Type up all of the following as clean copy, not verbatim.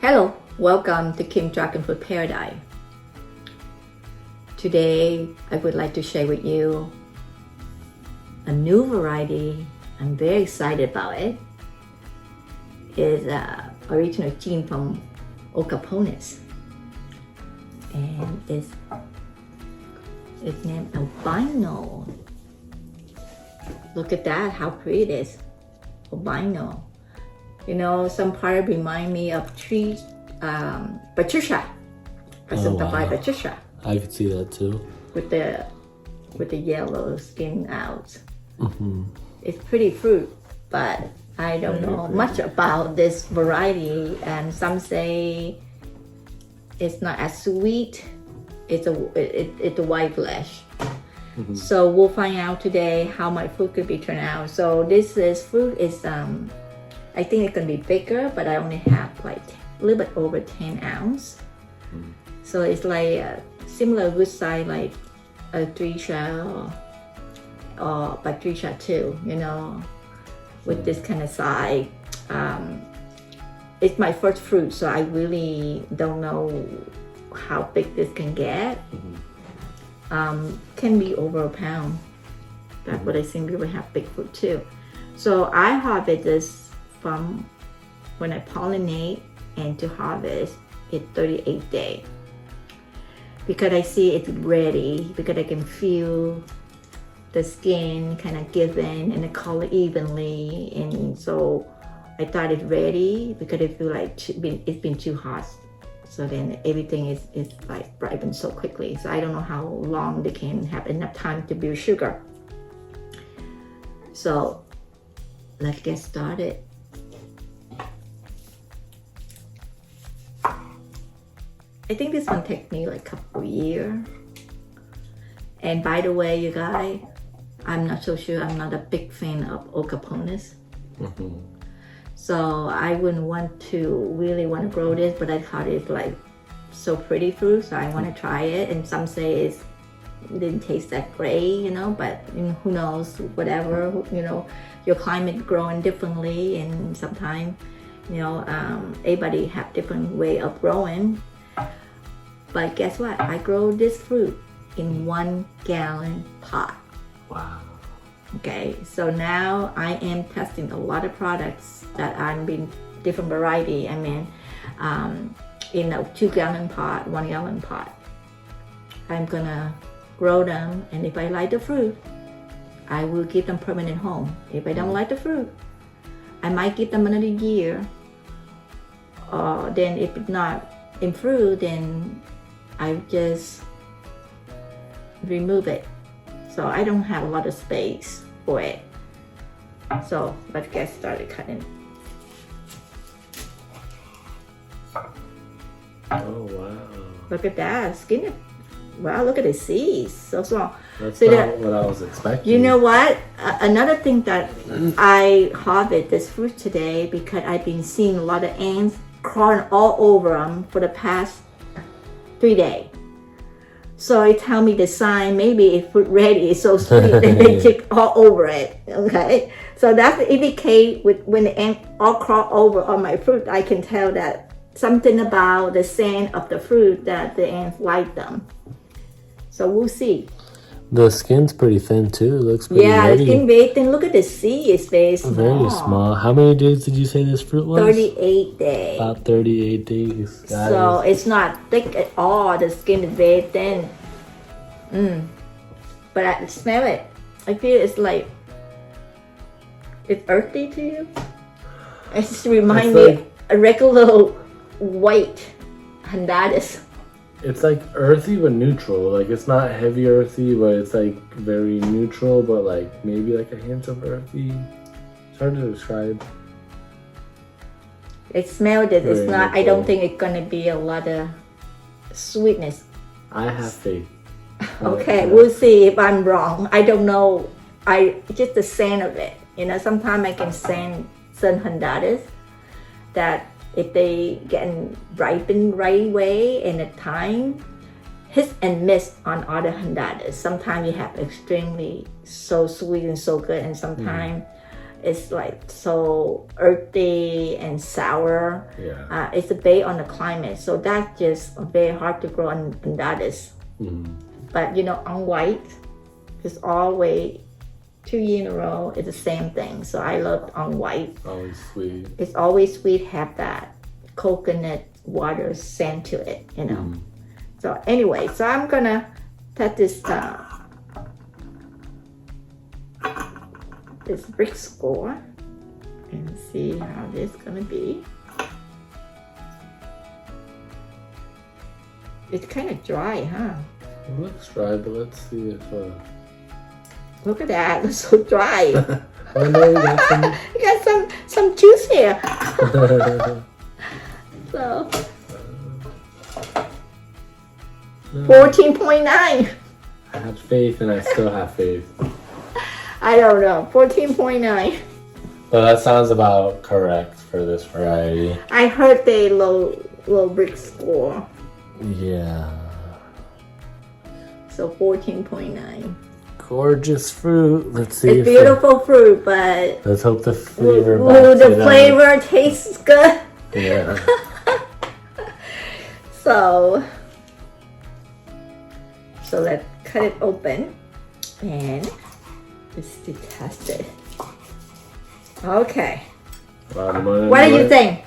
Hello, welcome to Kim Dragon Fruit Paradise. Today, I would like to share with you a new variety. I'm very excited about it. It's original gene from Ocamponis, and it's named Albino. Look at that, how pretty it is. Albino. You know, some part remind me of tree, Patricia. Patricia. I could see that too. With the yellow skin out. Mm-hmm. It's pretty fruit, but I don't know much about this variety. And some say it's not as sweet. It's a white flesh. Mm-hmm. So we'll find out today how my fruit could be turned out. So fruit is I think it can be bigger, but I only have like a little bit over 10 ounce. Mm-hmm. So it's like a similar good size like a Patricia or Patricia too, you know, with this kind of size. It's my first fruit, so I really don't know how big this can get. Mm-hmm. Can be over a pound. That's what I think people have big fruit too. So I harvest this from when I pollinate and to harvest it 38 days. Because I see it's ready, because I can feel the skin kind of given and the color evenly, and so I thought it's ready because I feel like it's been too hot. So then everything is like ripened so quickly. So I don't know how long they can have enough time to build sugar. So let's get started. I think this one takes me like a couple years. And by the way, you guys, I'm not so sure. I'm not a big fan of Ocamponis. Mm-hmm. So I wouldn't really want to grow this, but I thought it's like so pretty fruit, so I want to try it. And some say it didn't taste that great, you know, but who knows, whatever, you know, your climate growing differently, and sometimes, you know, everybody have different way of growing. But guess what? I grow this fruit in 1 gallon pot. Wow. Okay, so now I am testing a lot of products that I'm in different variety. I mean, in a 2 gallon pot, 1 gallon pot. I'm gonna grow them, and if I like the fruit, I will give them permanent home. If I don't like the fruit, I might give them another year. Then if it's not in fruit, then I just remove it. So I don't have a lot of space for it. So let's get started cutting. Oh wow! Look at that skin. Wow, look at the seeds. So small. That's so not what I was expecting. You know what? Another thing that I harvest this fruit today because I've been seeing a lot of ants crawling all over them for the past 3 days. So it tell me the sign, maybe if fruit ready, it's so sweet that they tick all over it. Okay, so that indicate when the ant all crawl over on my fruit, I can tell that something about the scent of the fruit that the ants like them. So we'll see. The skin's pretty thin too. It looks pretty Yeah, ready. the skin very thin. Look at the seed; it's very small. Very small. How many days did you say this fruit was? 38 days. About 38 days. So it's not thick at all. The skin is very thin. But I smell it. I feel it's like it's earthy to you. It just reminds me of a regular white handadis. It's like earthy but neutral. Like it's not heavy earthy, but it's like very neutral, but like maybe like a hint of earthy. It's hard to describe. It smelled it. It's not. Neutral. I don't think it's gonna be a lot of sweetness. I have faith. Okay, we'll see if I'm wrong. I don't know. Just the scent of it. You know, sometimes I can scent some handadis that if they get ripened right way and at time, hit and miss on other handadis. Sometimes you have extremely so sweet and so good, and sometimes it's like so earthy and sour. Yeah. It's based on the climate, so that's just very hard to grow, and that is. But on white, it's always 2 years in a row. It's the same thing. So I love on white. Always sweet. It's always sweet. Have that coconut water scent to it. So anyway, so I'm gonna put this Brix score and see how this gonna be. It's kind of dry, huh? It looks dry, but let's see if. Look at that! It's so dry. Oh no, you got some. You got some juice here. So 14.9. I had faith, and I still have faith. I don't know. 14.9. But that sounds about correct for this variety. I heard they low Brix score. Yeah. So 14.9. Gorgeous fruit. Let's see. It's beautiful fruit, but let's hope the flavor. The flavor tastes good. Yeah. So let's cut it open and just to test it. Okay. What do you think?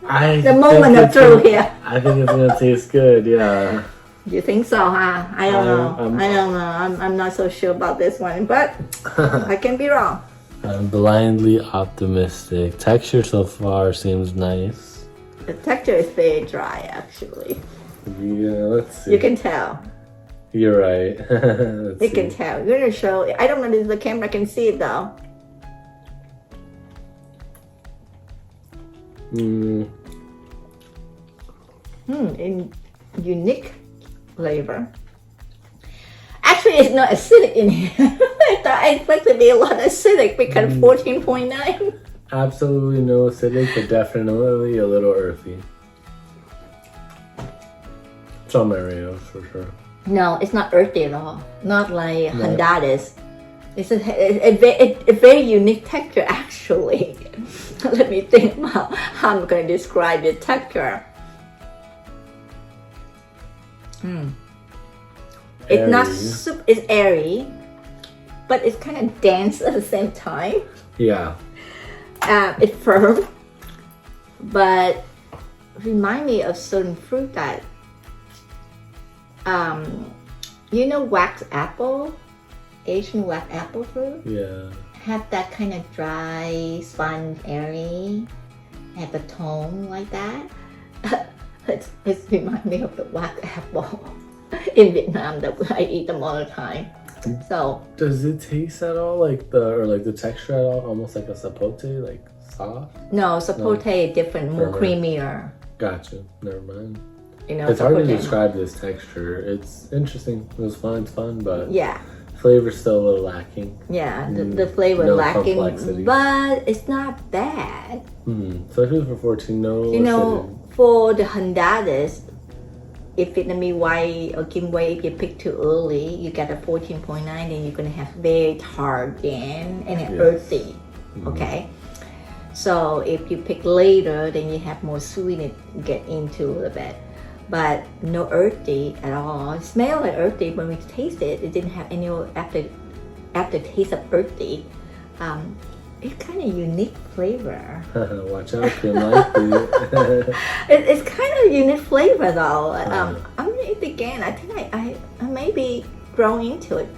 The moment of truth here. I think it's gonna taste good. Yeah. You think so, huh? I don't know. I don't know. I'm not so sure about this one, but I can be wrong. I'm blindly optimistic. Texture so far seems nice. The texture is very dry, actually. Yeah, let's see. You can tell. You're right. You can tell. You're gonna show. I don't know if the camera can see it though. In unique flavor. Actually, it's not acidic in here. I thought I expected to be a lot acidic because 14.9. Absolutely no acidic, but definitely a little earthy. It's on my radar for sure. No, it's not earthy at all. Not like Hondadas. It's a very unique texture, actually. Let me think about how I'm going to describe the texture. It's not super, it's airy, but it's kind of dense at the same time. Yeah. It's firm, but remind me of certain fruit that, wax apple, Asian wax apple fruit. Yeah. Have that kind of dry, sponge, airy, have a tone like that. It reminds me of the wax apple in Vietnam that I eat them all the time. So does it taste at all like the texture at all almost like a sapote, like soft? No, sapote is different, more creamier. Gotcha. Never mind. It's hard to describe this texture. It's interesting. It was fun. It's fun, but yeah, flavor's still a little lacking. Yeah, the flavor lacking, complexity. But it's not bad. Especially for 14, no. For the Hondadas, if Vietnamese white or Kim Wei, if you pick too early, you get a 14.9, then you're gonna have very tart again and earthy. Okay, so if you pick later, then you have more sweetness get into a little bit, but no earthy at all. It smelled like earthy when we tasted it. It didn't have any after taste of earthy. It's kind of unique flavor. Watch out, Kim, like it. It's kind of unique flavor though. I'm gonna eat it again. I think I may be grown into it.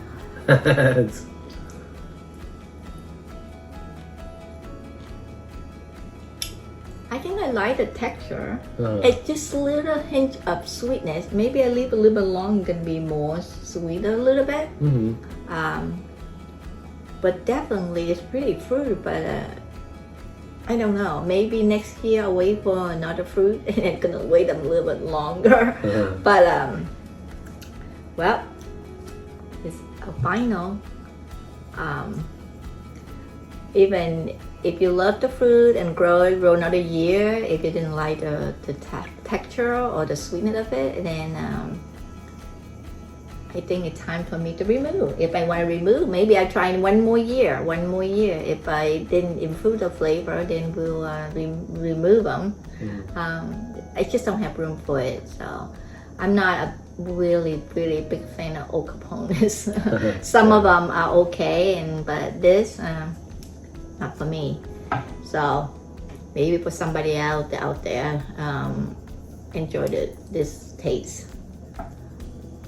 I think I like the texture. It's just a little hint of sweetness. Maybe I leave a little bit longer, gonna be more sweeter a little bit. But definitely it's pretty fruit, but I don't know. Maybe next year I'll wait for another fruit and I'm gonna wait a little bit longer. But well, it's albino. Even if you love the fruit and grow another year, if you didn't like the texture or the sweetness of it, then I think it's time for me to remove. If I want to remove, maybe I try in one more year. If I didn't improve the flavor, then we'll remove them. I just don't have room for it. So I'm not a really big fan of Ocamponis. Some of them are okay, but this, not for me. So maybe for somebody else out there, enjoy this taste.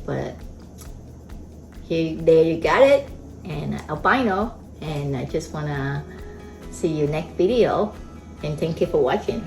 But there you got it, and albino, and I just wanna see you next video, and thank you for watching.